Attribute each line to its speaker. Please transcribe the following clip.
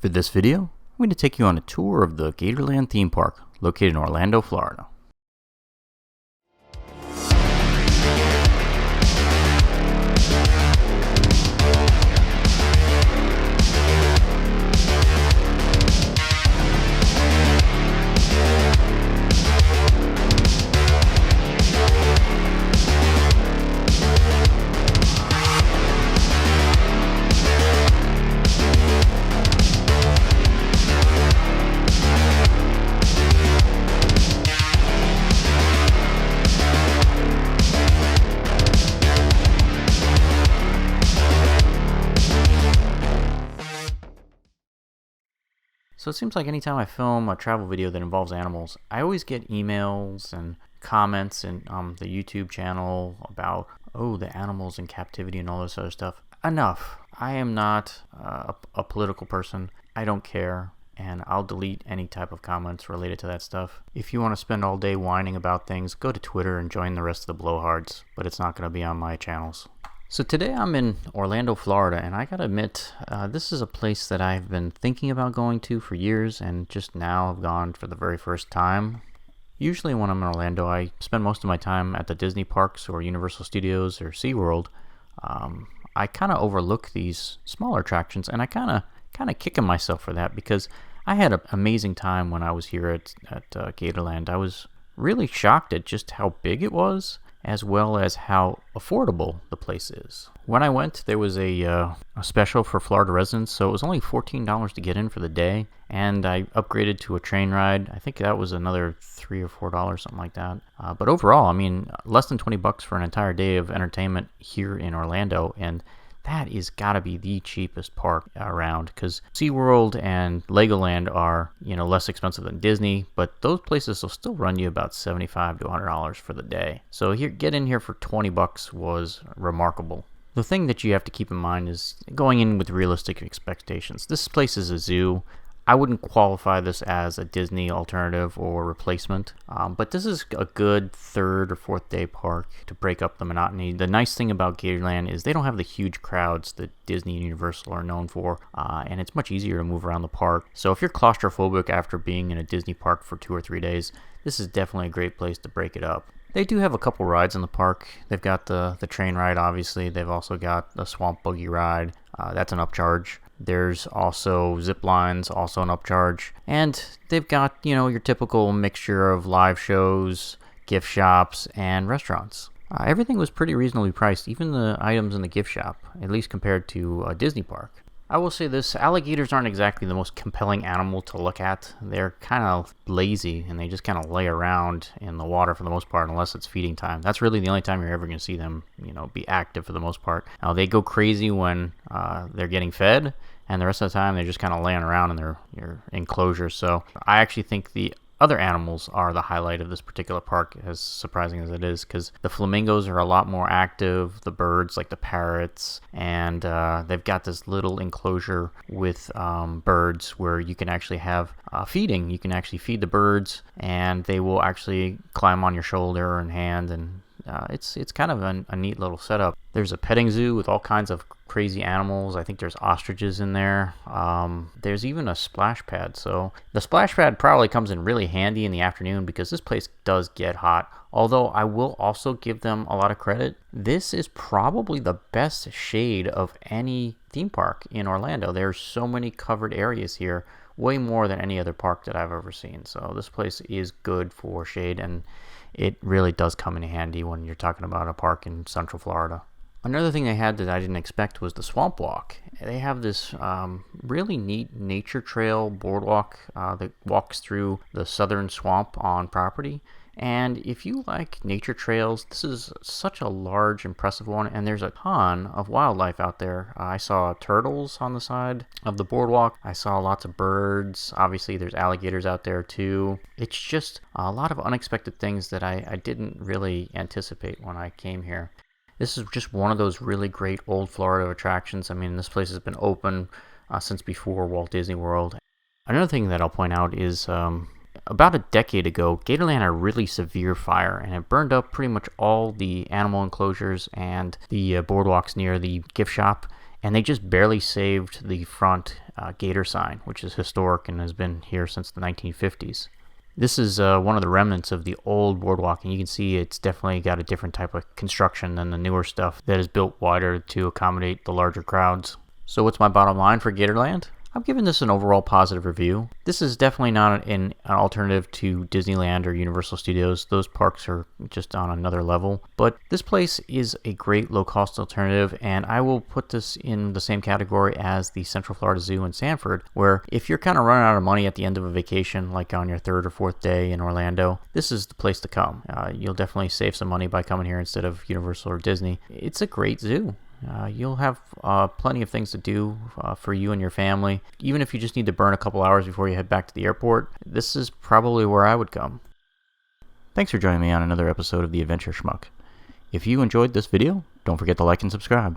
Speaker 1: For this video, I'm going to take you on a tour of the Gatorland theme park located in Orlando, Florida. So it seems like anytime I film a travel video that involves animals, I always get emails and comments in the YouTube channel about, oh, the animals in captivity and all this other stuff. Enough. I am not a political person. I don't care, and I'll delete any type of comments related to that stuff. If you want to spend all day whining about things, go to Twitter and join the rest of the blowhards, but it's not going to be on my channels. So today I'm in Orlando, Florida, and I gotta admit, this is a place that I've been thinking about going to for years and just now have gone for the very first time. Usually when I'm in Orlando, I spend most of my time at the Disney parks or Universal Studios or SeaWorld. I kind of overlook these smaller attractions, and I kind of kicking myself for that because I had an amazing time when I was here at Gatorland. I was really shocked at just how big it was, as well as how affordable the place is. When I went, there was a special for Florida residents, so it was only $14 to get in for the day, and I upgraded to a train ride. I think that was another $3 or $4, something like that. But overall, I mean, less than $20 for an entire day of entertainment here in Orlando, and that is gotta be the cheapest park around, because SeaWorld and Legoland are, less expensive than Disney, but those places will still run you about $75 to $100 for the day. So here, get in here for $20 was remarkable. The thing that you have to keep in mind is going in with realistic expectations. This place is a zoo. I wouldn't qualify this as a Disney alternative or replacement, but this is a good third or fourth day park to break up the monotony. The nice thing about Gatorland is they don't have the huge crowds that Disney and Universal are known for, and it's much easier to move around the park. So if you're claustrophobic after being in a Disney park for 2 or 3 days, this is definitely a great place to break it up. They do have a couple rides in the park. They've got the train ride, obviously. They've also got the swamp buggy ride. That's an upcharge. There's also zip lines, also an upcharge. And they've got, your typical mixture of live shows, gift shops, and restaurants. Everything was pretty reasonably priced, even the items in the gift shop, at least compared to a Disney park. I will say this, alligators aren't exactly the most compelling animal to look at. They're kind of lazy, and they just kind of lay around in the water for the most part, unless it's feeding time. That's really the only time you're ever going to see them, be active for the most part. Now, they go crazy when they're getting fed, and the rest of the time they're just kind of laying around in their enclosure. So I actually think the other animals are the highlight of this particular park, as surprising as it is, because the flamingos are a lot more active, the birds like the parrots, and they've got this little enclosure with birds where you can actually have feeding. You can actually feed the birds, and they will actually climb on your shoulder and hand, and it's kind of a neat little setup. There's a petting zoo with all kinds of crazy animals. I think there's ostriches in there. There's even a splash pad. So the splash pad probably comes in really handy in the afternoon because this place does get hot. Although I will also give them a lot of credit. This is probably the best shade of any theme park in Orlando. There's so many covered areas here, way more than any other park that I've ever seen. So this place is good for shade, and it really does come in handy when you're talking about a park in Central Florida. Another thing they had that I didn't expect was the swamp walk. They have this really neat nature trail boardwalk that walks through the southern swamp on property. And if you like nature trails, this is such a large, impressive one, and there's a ton of wildlife out there. I saw turtles on the side of the boardwalk. I saw lots of birds. Obviously, there's alligators out there too. It's just a lot of unexpected things that I didn't really anticipate when I came here. This is just one of those really great old Florida attractions. I mean, this place has been open since before Walt Disney World. Another thing that I'll point out is about a decade ago, Gatorland had a really severe fire, and it burned up pretty much all the animal enclosures and the boardwalks near the gift shop. and they just barely saved the front gator sign, which is historic and has been here since the 1950s. This is one of the remnants of the old boardwalk, and you can see it's definitely got a different type of construction than the newer stuff that is built wider to accommodate the larger crowds. So what's my bottom line for Gatorland? I'm giving this an overall positive review. This is definitely not an alternative to Disneyland or Universal Studios. Those parks are just on another level. But this place is a great low-cost alternative, and I will put this in the same category as the Central Florida Zoo in Sanford, where if you're kind of running out of money at the end of a vacation, like on your third or fourth day in Orlando, this is the place to come. You'll definitely save some money by coming here instead of Universal or Disney. It's a great zoo. You'll have plenty of things to do for you and your family. Even if you just need to burn a couple hours before you head back to the airport, this is probably where I would come. Thanks for joining me on another episode of The Adventure Schmuck. If you enjoyed this video, don't forget to like and subscribe.